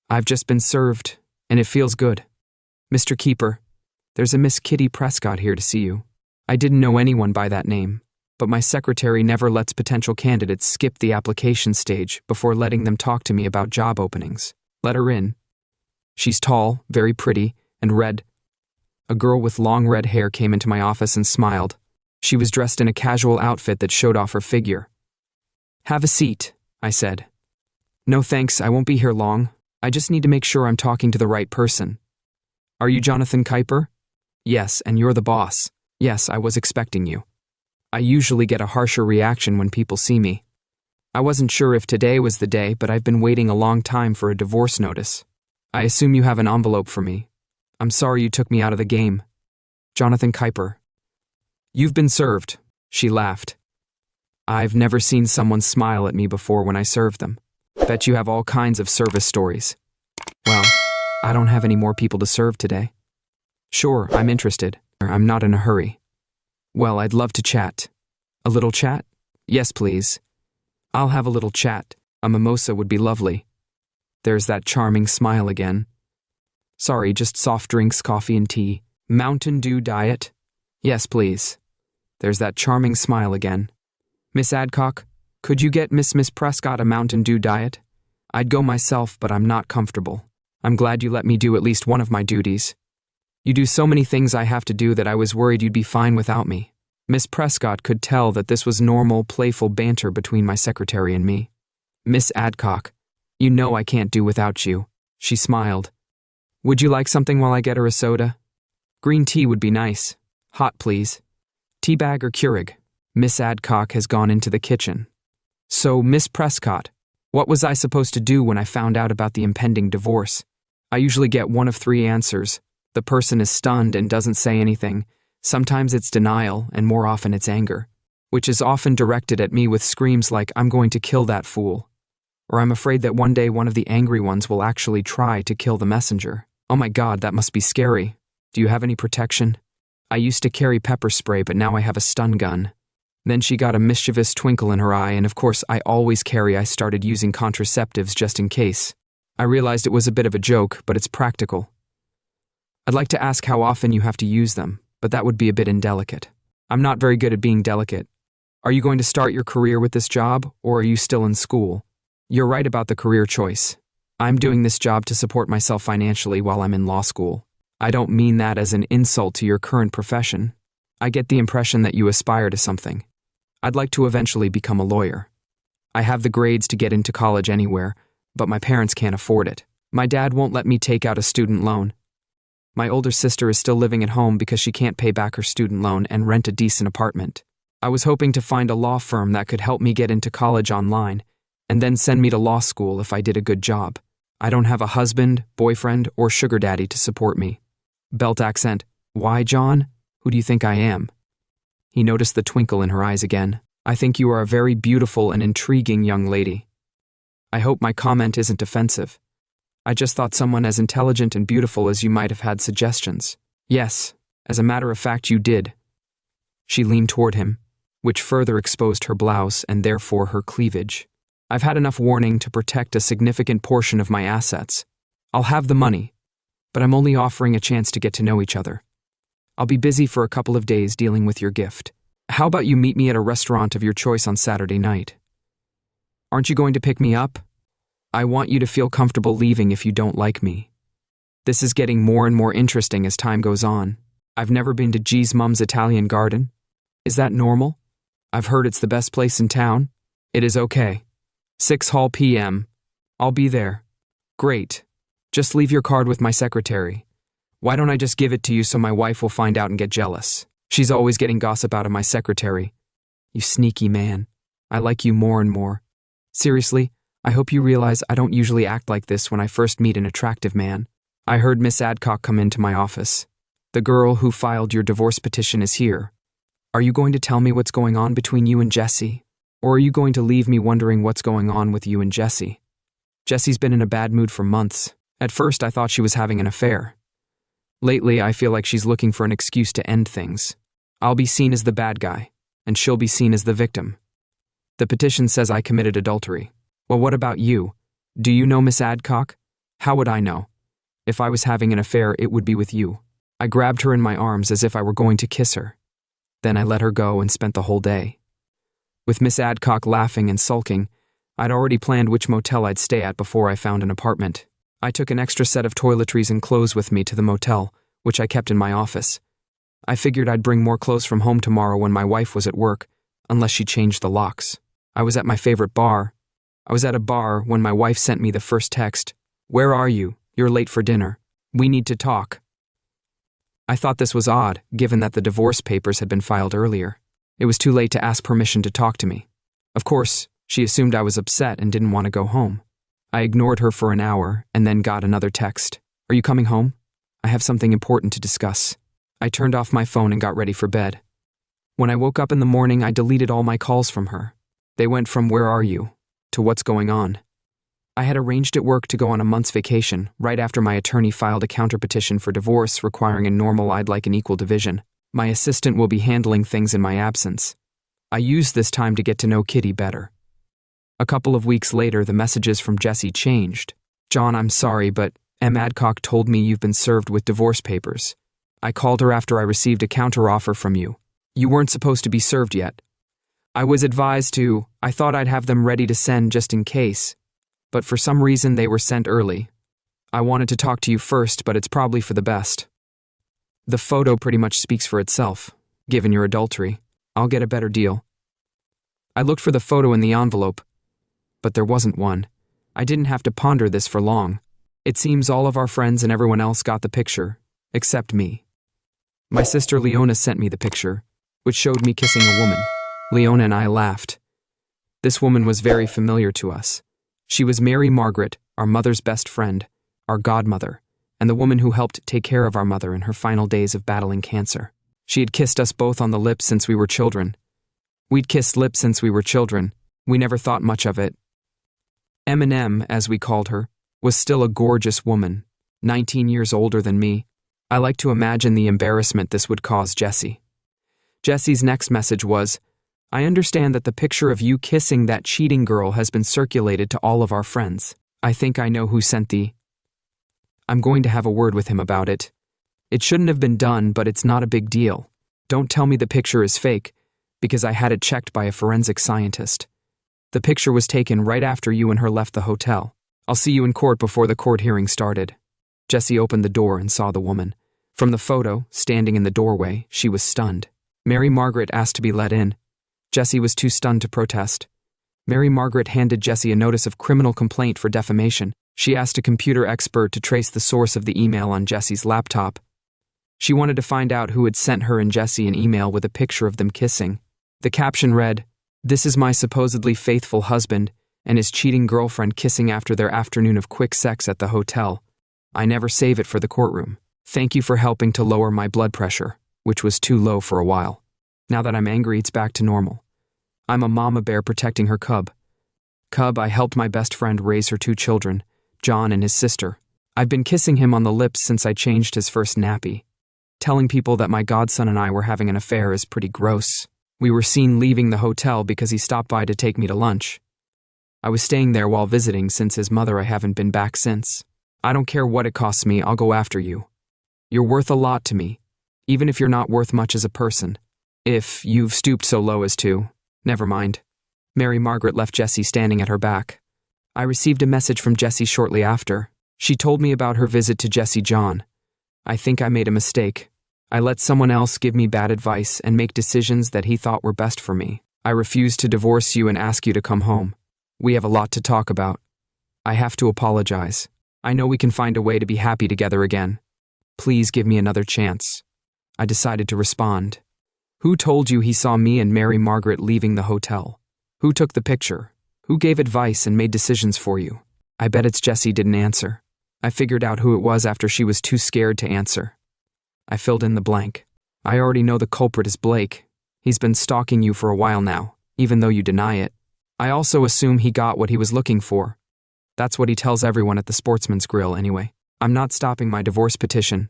I've just been served, and it feels good. Mr. Keeper, there's a Miss Kitty Prescott here to see you. I didn't know anyone by that name, but my secretary never lets potential candidates skip the application stage before letting them talk to me about job openings. Let her in. She's tall, very pretty, and red. A girl with long red hair came into my office and smiled. She was dressed in a casual outfit that showed off her figure. Have a seat, I said. No thanks, I won't be here long. I just need to make sure I'm talking to the right person. Are you Jonathan Kuiper? Yes, and you're the boss. Yes, I was expecting you. I usually get a harsher reaction when people see me. I wasn't sure if today was the day, but I've been waiting a long time for a divorce notice. I assume you have an envelope for me. I'm sorry you took me out of the game. Jonathan Kuiper. You've been served, she laughed. I've never seen someone smile at me before when I served them. Bet you have all kinds of service stories. Well, I don't have any more people to serve today. Sure, I'm interested. I'm not in a hurry. Well, I'd love to chat. A little chat? Yes, please. I'll have a little chat. A mimosa would be lovely. There's that charming smile again. Sorry, just soft drinks, coffee and tea. Mountain Dew diet? Yes, please. There's that charming smile again. Miss Adcock, could you get Miss Prescott a Mountain Dew diet? I'd go myself, but I'm not comfortable. I'm glad you let me do at least one of my duties. You do so many things I have to do that I was worried you'd be fine without me. Miss Prescott could tell that this was normal, playful banter between my secretary and me. Miss Adcock, you know I can't do without you. She smiled. Would you like something while I get her a soda? Green tea would be nice. Hot, please. Teabag or Keurig? Miss Adcock has gone into the kitchen. So, Miss Prescott, what was I supposed to do when I found out about the impending divorce? I usually get one of three answers. The person is stunned and doesn't say anything. Sometimes it's denial, and more often it's anger, which is often directed at me with screams like, I'm going to kill that fool. Or I'm afraid that one day one of the angry ones will actually try to kill the messenger. Oh my God, that must be scary. Do you have any protection? I used to carry pepper spray, but now I have a stun gun. Then she got a mischievous twinkle in her eye, and of course I started using contraceptives just in case. I realized it was a bit of a joke, but it's practical. I'd like to ask how often you have to use them, but that would be a bit indelicate. I'm not very good at being delicate. Are you going to start your career with this job, or are you still in school? You're right about the career choice. I'm doing this job to support myself financially while I'm in law school. I don't mean that as an insult to your current profession. I get the impression that you aspire to something. I'd like to eventually become a lawyer. I have the grades to get into college anywhere, but my parents can't afford it. My dad won't let me take out a student loan. My older sister is still living at home because she can't pay back her student loan and rent a decent apartment. I was hoping to find a law firm that could help me get into college online and then send me to law school if I did a good job. I don't have a husband, boyfriend, or sugar daddy to support me. Belt accent. Why, John? Who do you think I am? He noticed the twinkle in her eyes again. I think you are a very beautiful and intriguing young lady. I hope my comment isn't offensive. I just thought someone as intelligent and beautiful as you might have had suggestions. Yes, as a matter of fact, you did. She leaned toward him, which further exposed her blouse and therefore her cleavage. I've had enough warning to protect a significant portion of my assets. I'll have the money, but I'm only offering a chance to get to know each other. I'll be busy for a couple of days dealing with your gift. How about you meet me at a restaurant of your choice on Saturday night? Aren't you going to pick me up? I want you to feel comfortable leaving if you don't like me. This is getting more and more interesting as time goes on. I've never been to G's Mum's Italian Garden. Is that normal? I've heard it's the best place in town. It is okay. 6 p.m. I'll be there. Great. Just leave your card with my secretary. Why don't I just give it to you so my wife will find out and get jealous? She's always getting gossip out of my secretary. You sneaky man. I like you more and more. Seriously, I hope you realize I don't usually act like this when I first meet an attractive man. I heard Miss Adcock come into my office. The girl who filed your divorce petition is here. Are you going to tell me what's going on between you and Jessie? Or are you going to leave me wondering what's going on with you and Jessie? Jessie's been in a bad mood for months. At first, I thought she was having an affair. Lately, I feel like she's looking for an excuse to end things. I'll be seen as the bad guy, and she'll be seen as the victim. The petition says I committed adultery. Well, what about you? Do you know Miss Adcock? How would I know? If I was having an affair, it would be with you. I grabbed her in my arms as if I were going to kiss her. Then I let her go and spent the whole day. With Miss Adcock laughing and sulking, I'd already planned which motel I'd stay at before I found an apartment. I took an extra set of toiletries and clothes with me to the motel, which I kept in my office. I figured I'd bring more clothes from home tomorrow when my wife was at work, unless she changed the locks. I was at my favorite bar. I was at a bar when my wife sent me the first text. "Where are you? You're late for dinner. We need to talk." I thought this was odd, given that the divorce papers had been filed earlier. It was too late to ask permission to talk to me. Of course, she assumed I was upset and didn't want to go home. I ignored her for an hour and then got another text. "Are you coming home? I have something important to discuss." I turned off my phone and got ready for bed. When I woke up in the morning, I deleted all my calls from her. They went from "Where are you?" to "What's going on?" I had arranged at work to go on a month's vacation right after my attorney filed a counterpetition for divorce requiring a normal I'd like an equal division. My assistant will be handling things in my absence. I used this time to get to know Kitty better. A couple of weeks later, the messages from Jessie changed. "John, I'm sorry, but M. Adcock told me you've been served with divorce papers. I called her after I received a counteroffer from you. You weren't supposed to be served yet. I was advised to. I thought I'd have them ready to send just in case. But for some reason they were sent early. I wanted to talk to you first, but it's probably for the best." The photo pretty much speaks for itself. Given your adultery, I'll get a better deal. I looked for the photo in the envelope, but there wasn't one. I didn't have to ponder this for long. It seems all of our friends and everyone else got the picture, except me. My sister Leona sent me the picture, which showed me kissing a woman. Leona and I laughed. This woman was very familiar to us. She was Mary Margaret, our mother's best friend, our godmother, and the woman who helped take care of our mother in her final days of battling cancer. She had kissed us both on the lips since we were children. We'd kissed lips since we were children. We never thought much of it. M&M, as we called her, was still a gorgeous woman, 19 years older than me. I like to imagine the embarrassment this would cause Jessie. Jessie's next message was, "I understand that the picture of you kissing that cheating girl has been circulated to all of our friends. I think I know who sent I'm going to have a word with him about it. It shouldn't have been done, but it's not a big deal. Don't tell me the picture is fake, because I had it checked by a forensic scientist. The picture was taken right after you and her left the hotel. I'll see you in court before the court hearing started." Jessie opened the door and saw the woman. From the photo, standing in the doorway, she was stunned. Mary Margaret asked to be let in. Jessie was too stunned to protest. Mary Margaret handed Jessie a notice of criminal complaint for defamation. She asked a computer expert to trace the source of the email on Jessie's laptop. She wanted to find out who had sent her and Jessie an email with a picture of them kissing. The caption read, "This is my supposedly faithful husband and his cheating girlfriend kissing after their afternoon of quick sex at the hotel. I never save it for the courtroom. Thank you for helping to lower my blood pressure, which was too low for a while. Now that I'm angry, it's back to normal. I'm a mama bear protecting her cub. I helped my best friend raise her 2 children, John and his sister. I've been kissing him on the lips since I changed his first nappy. Telling people that my godson and I were having an affair is pretty gross. We were seen leaving the hotel because he stopped by to take me to lunch. I was staying there while visiting since his mother. I haven't been back since. I don't care what it costs me, I'll go after you. You're worth a lot to me, even if you're not worth much as a person. If you've stooped so low as to, never mind." Mary Margaret left Jessie standing at her back. I received a message from Jessie shortly after. She told me about her visit to Jesse John. I think I made a mistake. I let someone else give me bad advice and make decisions that he thought were best for me. I refuse to divorce you and ask you to come home. We have a lot to talk about. I have to apologize. I know we can find a way to be happy together again. Please give me another chance. I decided to respond. Who told you he saw me and Mary Margaret leaving the hotel? Who took the picture? Who gave advice and made decisions for you? I bet it's Jessie didn't answer. I figured out who it was after she was too scared to answer. I filled in the blank. I already know the culprit is Blake. He's been stalking you for a while now, even though you deny it. I also assume he got what he was looking for. That's what he tells everyone at the Sportsman's Grill anyway. I'm not stopping my divorce petition.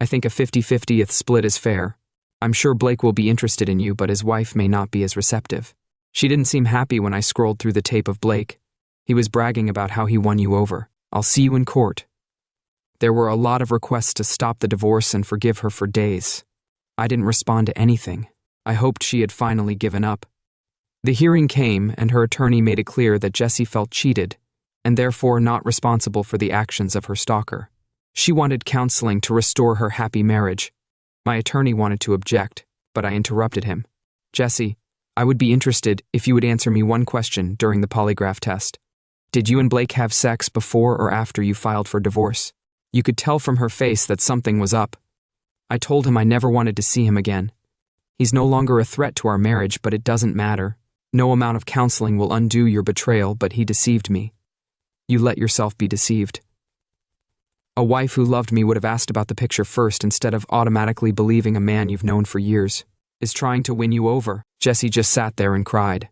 I think a 50-50th split is fair. I'm sure Blake will be interested in you, but his wife may not be as receptive. She didn't seem happy when I scrolled through the tape of Blake. He was bragging about how he won you over. I'll see you in court. There were a lot of requests to stop the divorce and forgive her for days. I didn't respond to anything. I hoped she had finally given up. The hearing came, and her attorney made it clear that Jessie felt cheated, and therefore not responsible for the actions of her stalker. She wanted counseling to restore her happy marriage. My attorney wanted to object, but I interrupted him. Jessie, I would be interested if you would answer me one question during the polygraph test. Did you and Blake have sex before or after you filed for divorce? You could tell from her face that something was up. I told him I never wanted to see him again. He's no longer a threat to our marriage, but it doesn't matter. No amount of counseling will undo your betrayal, but he deceived me. You let yourself be deceived. A wife who loved me would have asked about the picture first instead of automatically believing a man you've known for years is trying to win you over. Jessie just sat there and cried.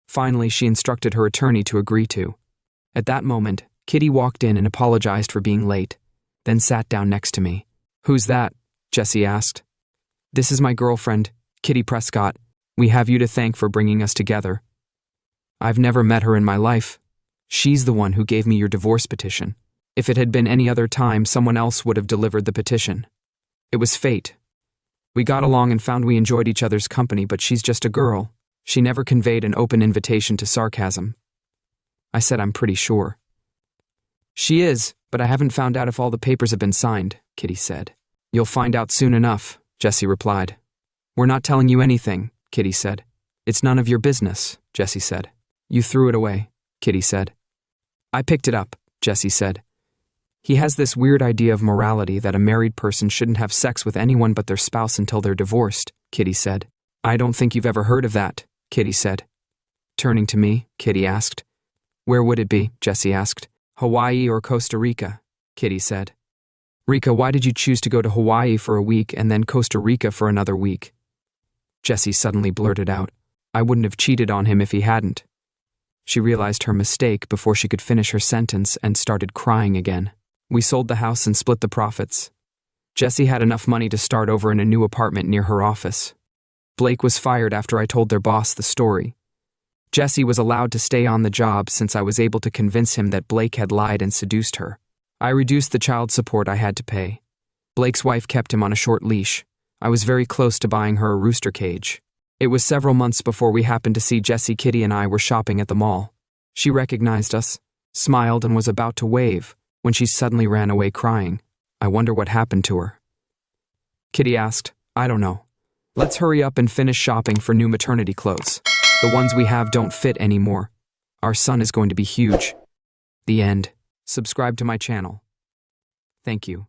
Finally, she instructed her attorney to agree to. At that moment, Kitty walked in and apologized for being late, then sat down next to me. Who's that? Jessie asked. This is my girlfriend, Kitty Prescott. We have you to thank for bringing us together. I've never met her in my life. She's the one who gave me your divorce petition. If it had been any other time, someone else would have delivered the petition. It was fate. We got along and found we enjoyed each other's company, but she's just a girl. She never conveyed an open invitation to sarcasm. I said I'm pretty sure. She is, but I haven't found out if all the papers have been signed, Kitty said. You'll find out soon enough, Jessie replied. We're not telling you anything, Kitty said. It's none of your business, Jessie said. You threw it away, Kitty said. I picked it up, Jessie said. He has this weird idea of morality that a married person shouldn't have sex with anyone but their spouse until they're divorced, Kitty said. I don't think you've ever heard of that, Kitty said. Turning to me, Kitty asked. Where would it be? Jessie asked. Hawaii or Costa Rica, Kitty said. Rika, why did you choose to go to Hawaii for a week and then Costa Rica for another week? Jessie suddenly blurted out. I wouldn't have cheated on him if he hadn't. She realized her mistake before she could finish her sentence and started crying again. We sold the house and split the profits. Jessie had enough money to start over in a new apartment near her office. Blake was fired after I told their boss the story. Jessie was allowed to stay on the job since I was able to convince him that Blake had lied and seduced her. I reduced the child support I had to pay. Blake's wife kept him on a short leash. I was very close to buying her a rooster cage. It was several months before we happened to see Jessie. Kitty and I were shopping at the mall. She recognized us, smiled, and was about to wave when she suddenly ran away crying. I wonder what happened to her. Kitty asked, I don't know. Let's hurry up and finish shopping for new maternity clothes. The ones we have don't fit anymore. Our son is going to be huge. The end. Subscribe to my channel. Thank you.